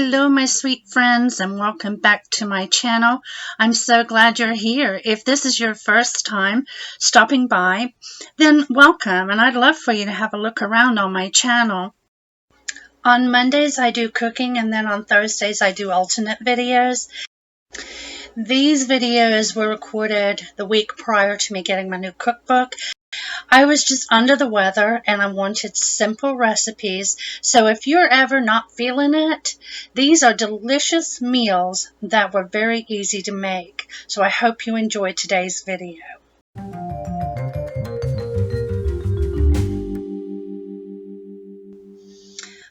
Hello, my sweet friends, and welcome back to my channel. I'm so glad you're here. If this is your first time stopping by, then welcome, and I'd love for you to have a look around on my channel. On Mondays, I do cooking, and then on Thursdays, I do alternate videos. These videos were recorded the week prior to me getting my new cookbook. I was just under the weather and I wanted simple recipes. So if you're ever not feeling it, these are delicious meals that were very easy to make. So I hope you enjoyed today's video.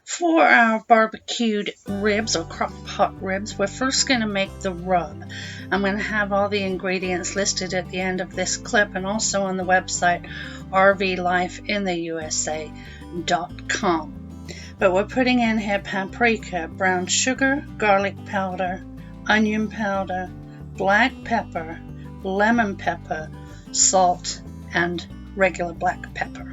For our barbecued ribs or crock pot ribs, we're first going to make the rub. I'm going to have all the ingredients listed at the end of this clip and also on the website rvlifeintheusa.com. But we're putting in here paprika, brown sugar, garlic powder, onion powder, black pepper, lemon pepper, salt, and regular black pepper.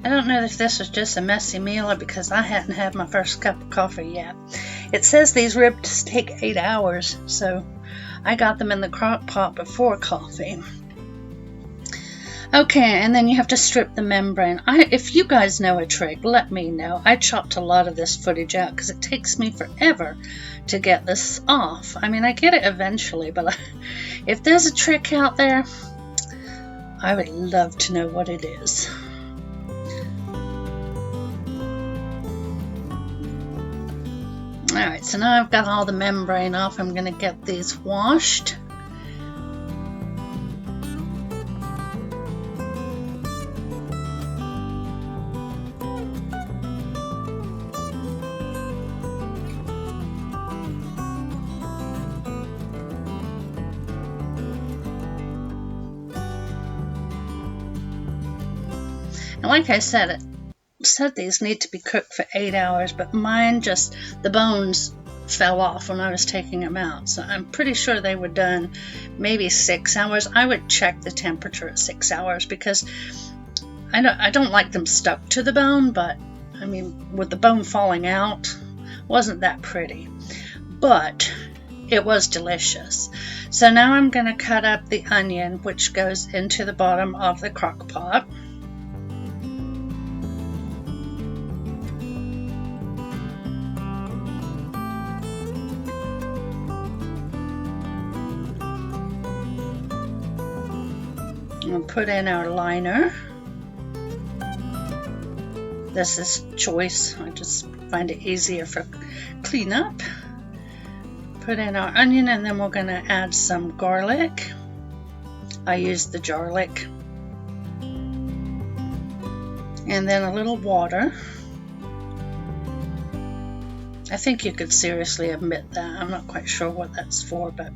I don't know if this was just a messy meal or because I hadn't had my first cup of coffee yet. It says these ribs take 8 hours, so I got them in the crock pot before coffee. Okay, and then you have to strip the membrane. If you guys know a trick, let me know. I chopped a lot of this footage out because it takes me forever to get this off. I mean, I get it eventually, but if there's a trick out there, I would love to know what it is. Alright, so now I've got all the membrane off. I'm going to get these washed. And like I said, these need to be cooked for 8 hours, but mine just, the bones fell off when I was taking them out. So I'm pretty sure they were done maybe 6 hours. I would check the temperature at 6 hours because I don't like them stuck to the bone, but I mean, with the bone falling out, wasn't that pretty. But it was delicious. So now I'm going to cut up the onion, which goes into the bottom of the crock pot. We'll put in our liner. This is choice. I just find it easier for cleanup. Put in our onion, and then we're going to add some garlic. I use the garlic. And then a little water. I think you could seriously omit that. I'm not quite sure what that's for, but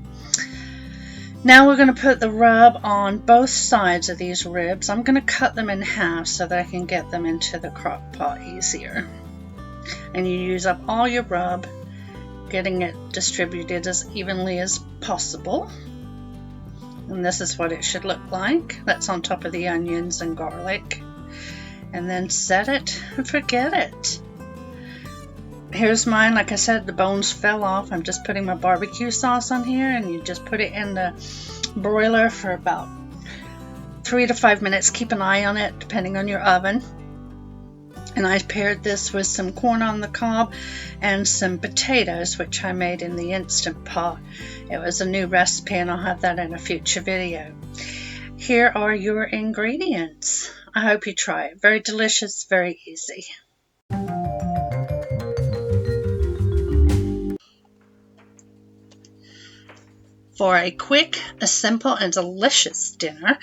now we're going to put the rub on both sides of these ribs. I'm going to cut them in half so that I can get them into the crock pot easier. And you use up all your rub, getting it distributed as evenly as possible. And this is what it should look like. That's on top of the onions and garlic. And then set it and forget it. Here's mine. Like I said, the bones fell off. I'm just putting my barbecue sauce on here, and you just put it in the broiler for about 3 to 5 minutes. Keep an eye on it depending on your oven. And I paired this with some corn on the cob and some potatoes, which I made in the Instant Pot. It was a new recipe, and I'll have that in a future video. Here are your ingredients. I hope you try it. Very delicious, very easy. For a quick, a simple, and delicious dinner,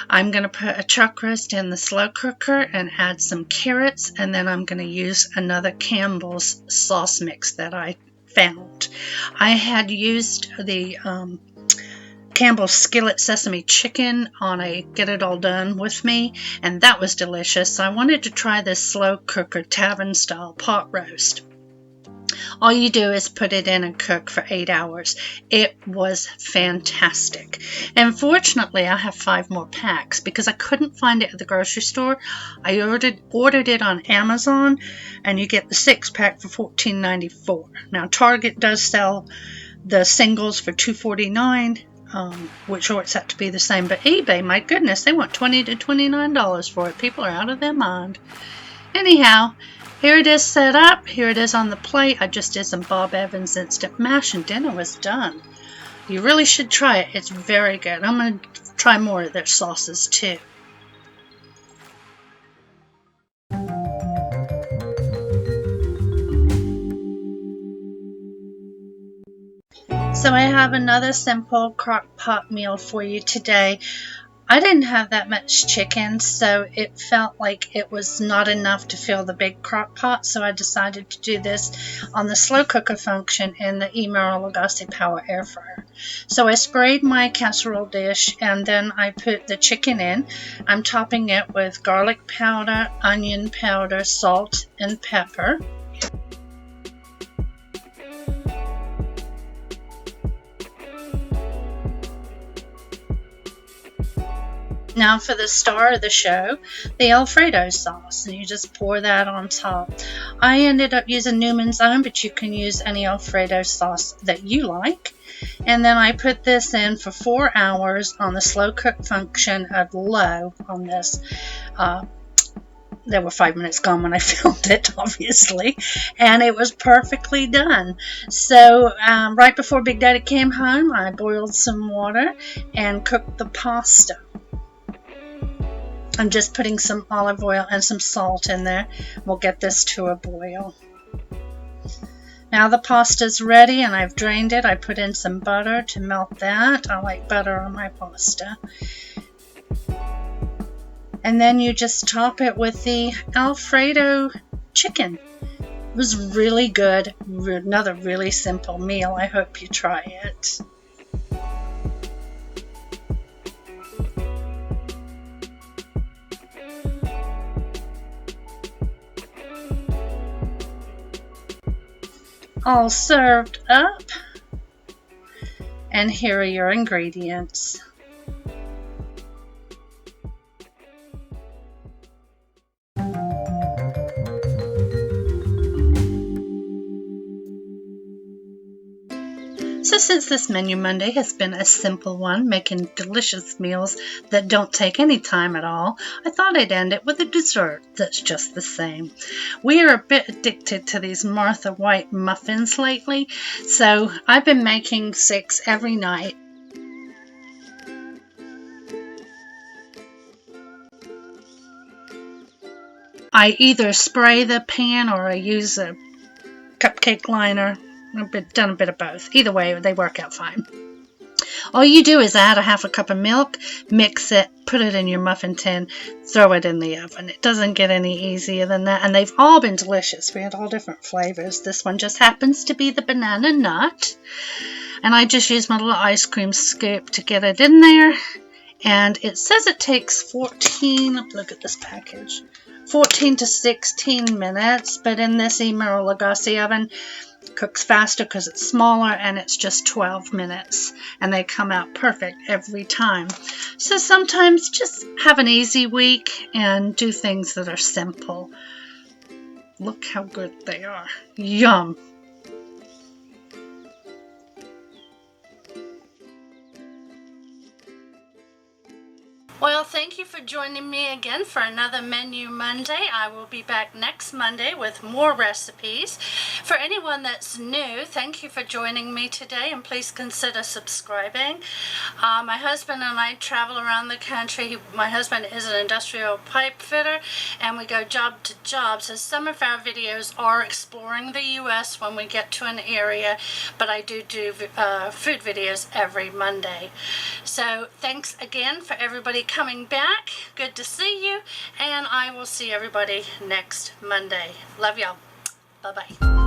I'm going to put a chuck roast in the slow cooker and add some carrots, and then I'm going to use another Campbell's sauce mix that I found. I had used the Campbell's skillet sesame chicken on a Get It All Done with me, and that was delicious. So I wanted to try this slow cooker Tavern style pot roast. All you do is put it in and cook for 8 hours. It was fantastic. And fortunately, I have 5 more packs because I couldn't find it at the grocery store. I ordered it on Amazon, and you get the 6-pack for $14.94. Now, Target does sell the singles for $2.49. Which works out to be the same, but eBay, my goodness, they want $20 to $29 for it. People are out of their mind. Anyhow, here it is set up. Here it is on the plate. I just did some Bob Evans instant mash and dinner was done. You really should try it. It's very good. I'm going to try more of their sauces too. So I have another simple crock pot meal for you today. I didn't have that much chicken, so it felt like it was not enough to fill the big crock pot, so I decided to do this on the slow cooker function in the Emeril Lagasse Power Air Fryer. So I sprayed my casserole dish, and then I put the chicken in. I'm topping it with garlic powder, onion powder, salt, and pepper. Now for the star of the show, the Alfredo sauce, and you just pour that on top. I ended up using Newman's Own, but you can use any Alfredo sauce that you like. And then I put this in for 4 hours on the slow cook function of low on this. There were 5 minutes gone when I filmed it, obviously, and it was perfectly done. So right before Big Daddy came home, I boiled some water and cooked the pasta. I'm just putting some olive oil and some salt in there. We'll get this to a boil. Now the pasta's ready and I've drained it. I put in some butter to melt that. I like butter on my pasta. And then you just top it with the Alfredo chicken. It was really good. Another really simple meal. I hope you try it. All served up, and here are your ingredients. So since this Menu Monday has been a simple one, making delicious meals that don't take any time at all, I thought I'd end it with a dessert that's just the same. We are a bit addicted to these Martha White muffins lately, so I've been making 6 every night. I either spray the pan or I use a cupcake liner. I've done a bit of both. Either way, they work out fine. All you do is add a half a cup of milk, mix it, put it in your muffin tin, throw it in the oven. It doesn't get any easier than that, and they've all been delicious. We had all different flavors. This one just happens to be the banana nut, and I just used my little ice cream scoop to get it in there, and it says it takes 14, look at this package, 14 to 16 minutes, but in this Emeril Lagasse oven, cooks faster because it's smaller, and it's just 12 minutes, and they come out perfect every time. So sometimes just have an easy week and do things that are simple. Look how good they are. Yum. Well, thank you for joining me again for another Menu Monday. I will be back next Monday with more recipes. For anyone that's new, thank you for joining me today, and please consider subscribing. My husband and I travel around the country. My husband is an industrial pipe fitter, and we go job to job. So some of our videos are exploring the U.S. when we get to an area, but I do food videos every Monday. So thanks again for everybody coming back. Good to see you, and I will see everybody next Monday. Love y'all. Bye-bye.